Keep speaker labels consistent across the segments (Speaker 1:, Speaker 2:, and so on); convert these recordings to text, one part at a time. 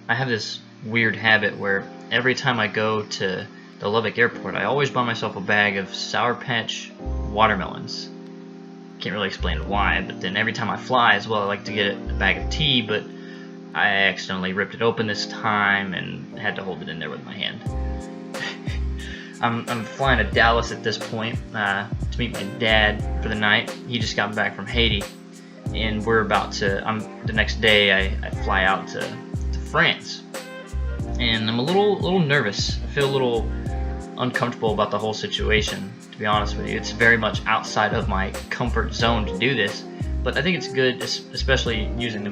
Speaker 1: I have this weird habit where every time I go to the Lubbock airport, I always buy myself a bag of Sour Patch watermelons. Can't really explain why, but then every time I fly as well, I like to get a bag of tea, but I accidentally ripped it open this time and had to hold it in there with my hand. I'm flying to Dallas at this point to meet my dad for the night. He just got back from Haiti, and we're about to. The next day I fly out to France, and I'm a little nervous. I feel a little uncomfortable about the whole situation. To be honest with you, it's very much outside of my comfort zone to do this. But I think it's good, especially using the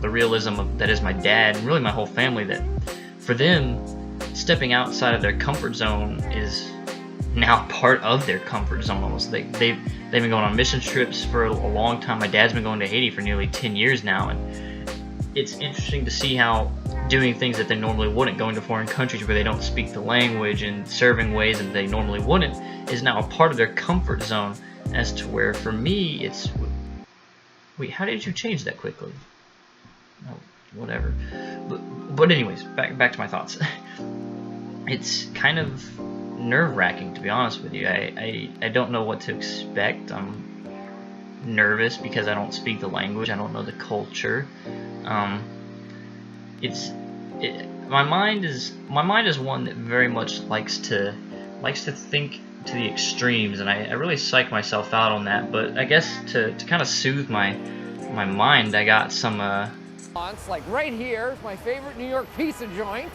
Speaker 1: realism that is my dad and really my whole family, that for them, stepping outside of their comfort zone is now part of their comfort zone almost. They've been going on mission trips for a long time. My dad's been going to Haiti for nearly 10 years now, and it's interesting to see how doing things that they normally wouldn't, going to foreign countries where they don't speak the language and serving ways that they normally wouldn't, is now a part of their comfort zone, as to where for me it's... Wait, how did you change that quickly? Oh, whatever. But anyways, back to my thoughts. It's kind of nerve-wracking, to be honest with you. I don't know what to expect. I'm nervous because I don't speak the language. I don't know the culture. My mind is one that very much likes to think to the extremes, and I really psych myself out on that. But I guess to kind of soothe my mind, I got some
Speaker 2: like right here, my favorite New York pizza joint,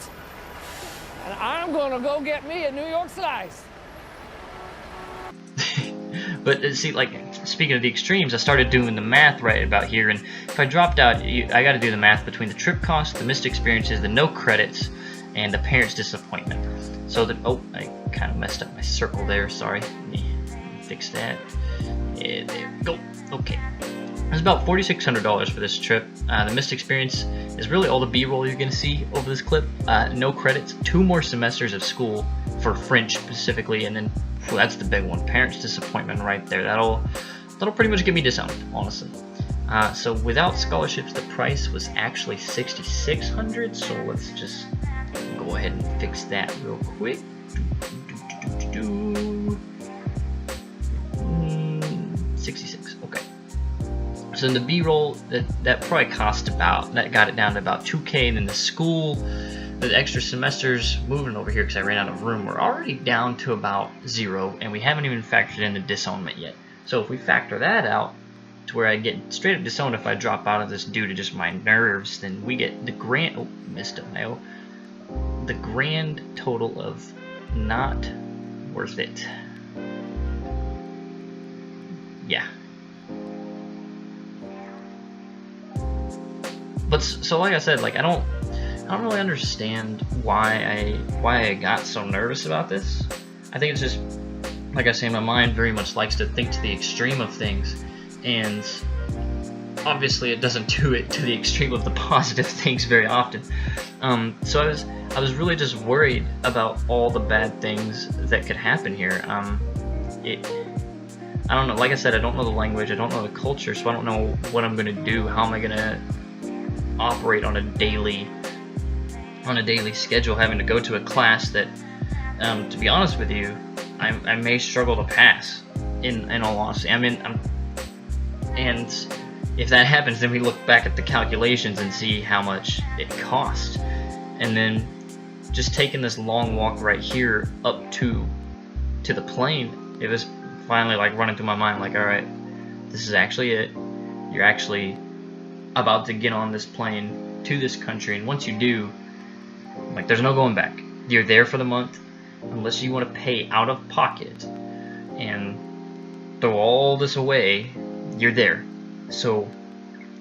Speaker 2: and I'm gonna go get me a New York slice.
Speaker 1: But see, like, speaking of the extremes, I started doing the math right about here, and if I dropped out, I got to do the math between the trip cost, the missed experiences, the no credits, and the parents' disappointment. So that, oh, I kind of messed up my circle there, sorry. Let me fix that. Yeah, there we go. Okay. It was about $4,600 for this trip. The missed experience is really all the B-roll you're going to see over this clip. No credits, 2 more semesters of school for French specifically, and then that's the big one. Parents' disappointment right there. That'll pretty much get me disowned, honestly. So without scholarships, the price was actually $6,600. So let's just go ahead and fix that real quick. 66. Okay. So in the B-roll, that probably got it down to about $2K, and then the school, the extra semesters, moving over here because I ran out of room, we're already down to about 0, and we haven't even factored in the disownment yet. So if we factor that out to where I get straight up disowned if I drop out of this due to just my nerves, then we get the grand... Oh, missed up my O. The grand total of not worth it. Yeah. But so like I said, like I don't really understand why I got so nervous about this. I think it's just, like I say, my mind very much likes to think to the extreme of things, and obviously it doesn't do it to the extreme of the positive things very often. So I was really just worried about all the bad things that could happen here. I don't know. Like I said, I don't know the language. I don't know the culture, so I don't know what I'm gonna do. How am I gonna operate on a daily schedule, having to go to a class that, to be honest with you, I may struggle to pass. In all honesty, and if that happens, then we look back at the calculations and see how much it cost, and then just taking this long walk right here up to the plane, it was finally like running through my mind, like, all right, this is actually it. You're actually about to get on this plane to this country, and once you do, like, there's no going back. You're there for the month, unless you want to pay out of pocket and throw all this away. You're there. So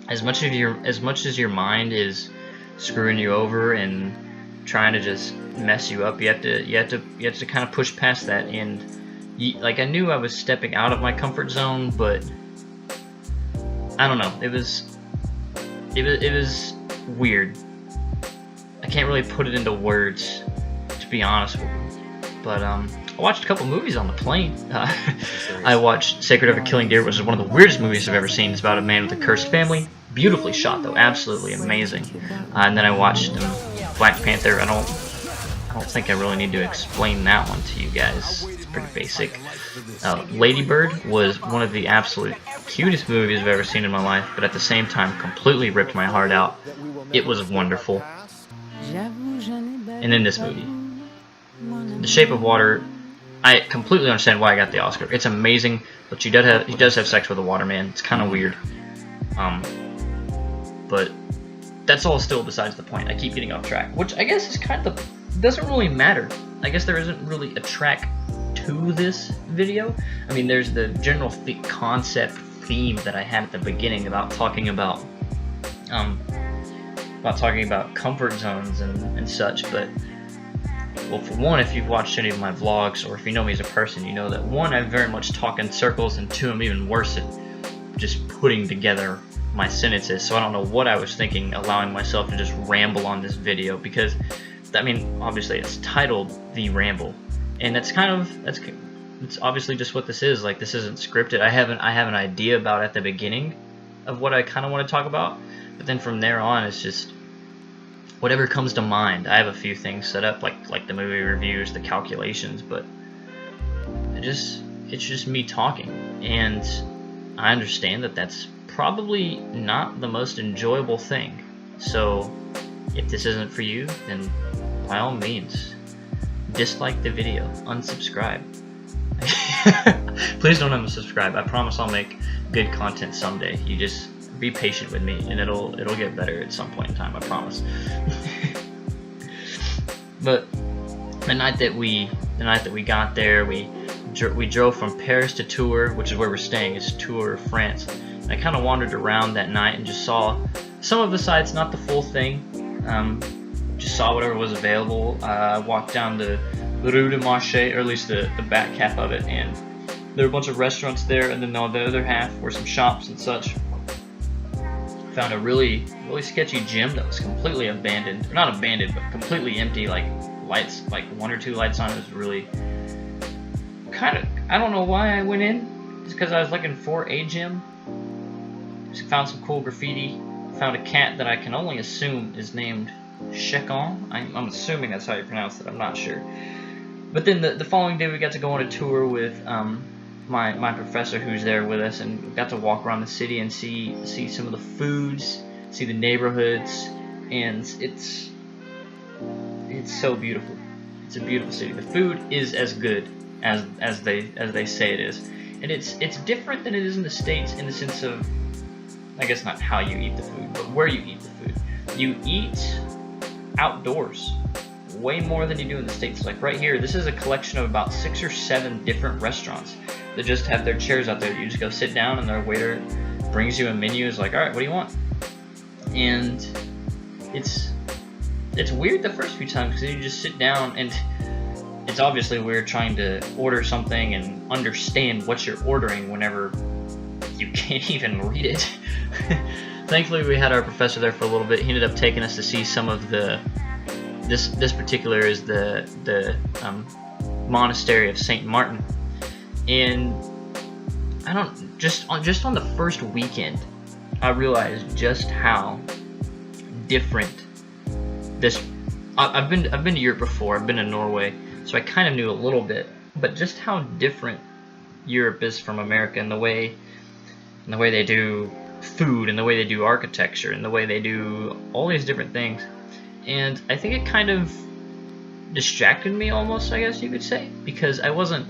Speaker 1: as much as your mind is screwing you over and trying to just mess you up, you have to kind of push past that. And like, I knew I was stepping out of my comfort zone, but I don't know. It was weird. I can't really put it into words, to be honest with you. But I watched a couple movies on the plane. I watched Sacred of a Killing Deer, which is one of the weirdest movies I've ever seen. It's about a man with a cursed family. beautifully shot though, absolutely amazing. And then I watched Black Panther. I don't think I really need to explain that one to you guys. It's pretty basic. Lady Bird was one of the absolute cutest movies I've ever seen in my life, but at the same time completely ripped my heart out. It was wonderful. And then this movie, The Shape of Water, I completely understand why I got the Oscar. It's amazing, but he does have sex with a waterman. It's kind of weird. But that's all still besides the point. I keep getting off track, which I guess is kind of, doesn't really matter. I guess there isn't really a track to this video. I mean, there's the general concept theme that I had at the beginning about talking about comfort zones and such, but well, for one, if you've watched any of my vlogs or if you know me as a person, you know that one, I very much talk in circles, and two, I'm even worse at just putting together my sentences. So I don't know what I was thinking, allowing myself to just ramble on this video, because I mean, obviously it's titled The Ramble, and it's obviously just what this is. Like, this isn't scripted. I have an idea about at the beginning of what I kind of want to talk about, but then from there on it's just whatever comes to mind. I have a few things set up, like the movie reviews, the calculations, but it's just me talking, and I understand that that's probably not the most enjoyable thing. So if this isn't for you, then by all means, dislike the video, unsubscribe. Please don't unsubscribe. I promise I'll make good content someday. You just be patient with me, and it'll get better at some point in time. I promise. But the night that we got there, we drove from Paris to Tours, which is where we're staying. It's Tours, France. And I kind of wandered around that night and just saw some of the sites, not the full thing. Just saw whatever was available. I walked down the Rue du Marché, or at least the back half of it, and there were a bunch of restaurants there, and then the other half were some shops and such. Found a really sketchy gym that was completely abandoned. Or not abandoned, but completely empty, like lights, like 1 or 2 lights on. It was really kind of, I don't know why I went in. Just because I was looking for a gym. Just found some cool graffiti. Found a cat that I can only assume is named Chacon. I'm assuming that's how you pronounce it. I'm not sure. But then the following day we got to go on a tour with my professor who's there with us, and we got to walk around the city and see some of the foods, see the neighborhoods, and it's so beautiful. It's a beautiful city. The food is as good as they say it is, and it's different than it is in the States in the sense of, I guess not how you eat the food, but where you eat the food. You eat outdoors way more than you do in the States. Like right here, this is a collection of about 6 or 7 different restaurants that just have their chairs out there. You just go sit down, and their waiter brings you a menu. Is like, all right, what do you want? And it's weird the first few times, because you just sit down, and it's obviously weird trying to order something and understand what you're ordering whenever you can't even read it. Thankfully, we had our professor there for a little bit. He ended up taking us to see some of the. This particular is the Monastery of St. Martin, and I don't just on the first weekend, I realized just how different this. I've been to Europe before. I've been to Norway, so I kind of knew a little bit, but just how different Europe is from America in the way they do food, and the way they do architecture, and the way they do all these different things. And I think it kind of distracted me almost, I guess you could say, because I wasn't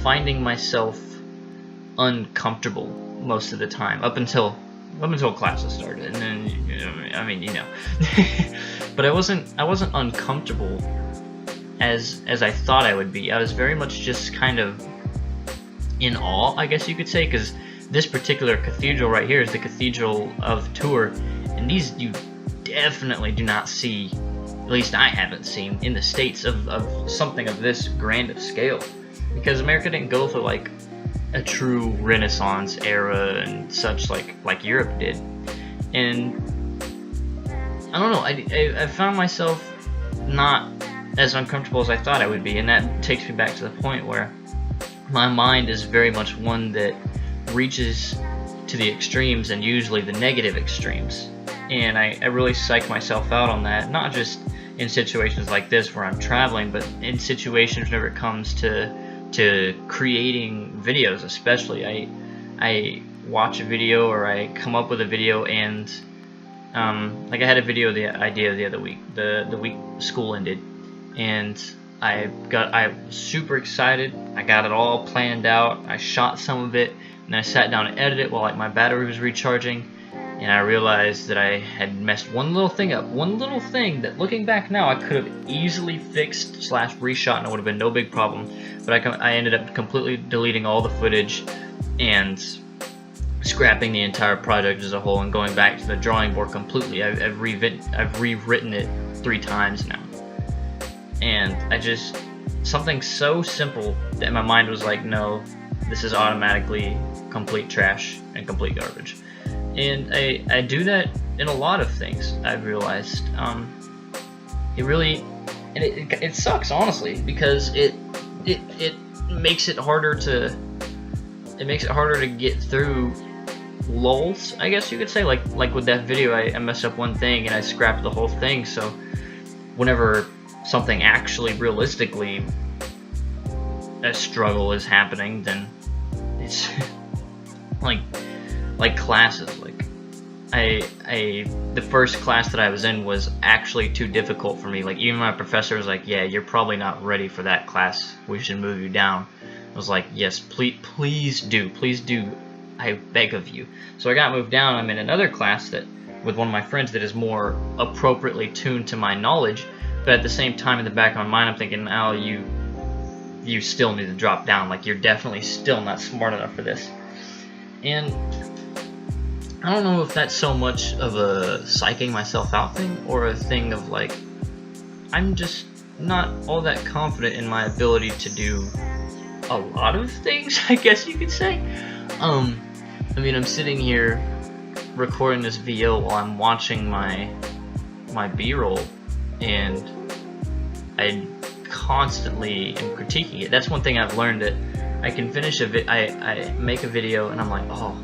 Speaker 1: finding myself uncomfortable most of the time up until classes started, and then but I wasn't uncomfortable as I thought I would be. I was very much just kind of in awe, I guess you could say, because this particular cathedral right here is the Cathedral of Tor, and these you definitely do not see, at least I haven't seen, in the States of something of this grand of scale, because America didn't go through like a true Renaissance era and such like Europe did. And I don't know, I found myself not as uncomfortable as I thought I would be, and that takes me back to the point where my mind is very much one that reaches to the extremes, and usually the negative extremes. And I really psych myself out on that, not just in situations like this where I'm traveling, but in situations whenever it comes to creating videos especially. I watch a video, or I come up with a video, and like I had a video idea the other week, the week school ended, and I was super excited. I got it all planned out. I shot some of it, and then I sat down and edited it while like my battery was recharging, and I realized that I had messed one little thing up, one little thing that, looking back now, I could have easily fixed / reshot, and it would have been no big problem. But I ended up completely deleting all the footage and scrapping the entire project as a whole and going back to the drawing board completely. I've rewritten it 3 times now, and something so simple that my mind was like, no, this is automatically complete trash and complete garbage. And I do that in a lot of things, I've realized. It sucks, honestly, because it makes it harder to get through lulls, I guess you could say. Like with that video, I messed up one thing and I scrapped the whole thing, so whenever something actually realistically a struggle is happening, then it's like classes. The first class that I was in was actually too difficult for me. Like, even my professor was like, yeah, you're probably not ready for that class, we should move you down. I was like, yes, please do, I beg of you. So I got moved down. I'm in another class with one of my friends that is more appropriately tuned to my knowledge, but at the same time, in the back of my mind, I'm thinking, oh, you still need to drop down. Like, you're definitely still not smart enough for this. And I don't know if that's so much of a psyching myself out thing, or a thing of like, I'm just not all that confident in my ability to do a lot of things, I guess you could say. I mean, I'm sitting here recording this VO while I'm watching my B-roll, and I constantly am critiquing it. That's one thing I've learned, that I can finish I make a video and I'm like, oh,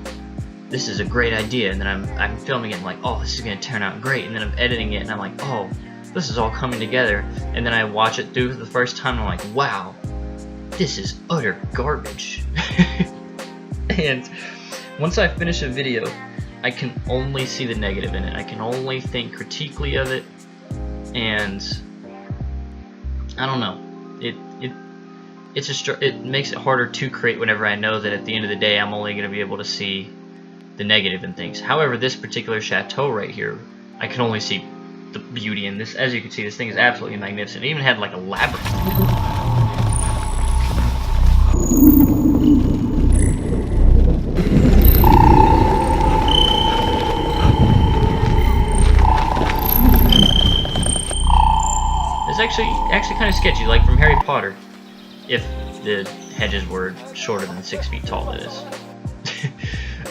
Speaker 1: this is a great idea, and then I'm filming it and I'm like, oh, this is gonna turn out great, and then I'm editing it and I'm like, oh, this is all coming together, and then I watch it through for the first time and I'm like, wow, this is utter garbage. And once I finish a video, I can only see the negative in it. I can only think critically of it, and I don't know. It makes it harder to create whenever I know that at the end of the day I'm only going to be able to see the negative in things. However, this particular chateau right here, I can only see the beauty in this. As you can see, this thing is absolutely magnificent. It even had like a labyrinth. Actually kind of sketchy, like from Harry Potter, if the hedges were shorter than 6 feet tall, that is.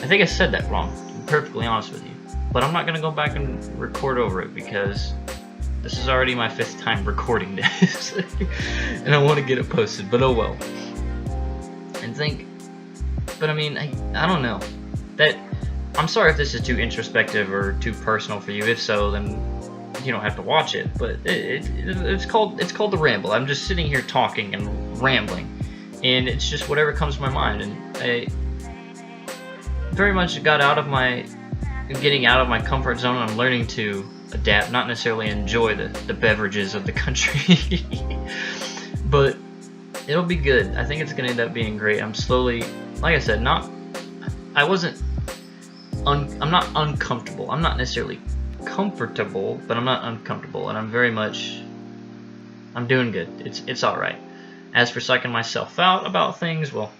Speaker 1: I think I said that wrong, to be perfectly honest with you. But I'm not going to go back and record over it, because this is already my 5th time recording this. And I want to get it posted, but oh well. But I mean, I don't know. I'm sorry if this is too introspective or too personal for you. If so, then you don't have to watch it, but it's called the Ramble. I'm just sitting here talking and rambling, and it's just whatever comes to my mind. And I very much getting out of my comfort zone, and I'm learning to adapt, not necessarily enjoy the beverages of the country. But it'll be good. I think it's gonna end up being great. I'm slowly, like I said, I'm not uncomfortable. I'm not necessarily comfortable, but I'm not uncomfortable, and I'm doing good. It's alright. As for psyching myself out about things, well,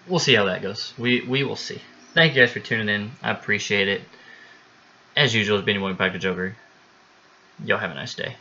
Speaker 1: we'll see how that goes. We will see. Thank you guys for tuning in. I appreciate it. As usual, it's been your boy, Back to Joker. Y'all have a nice day.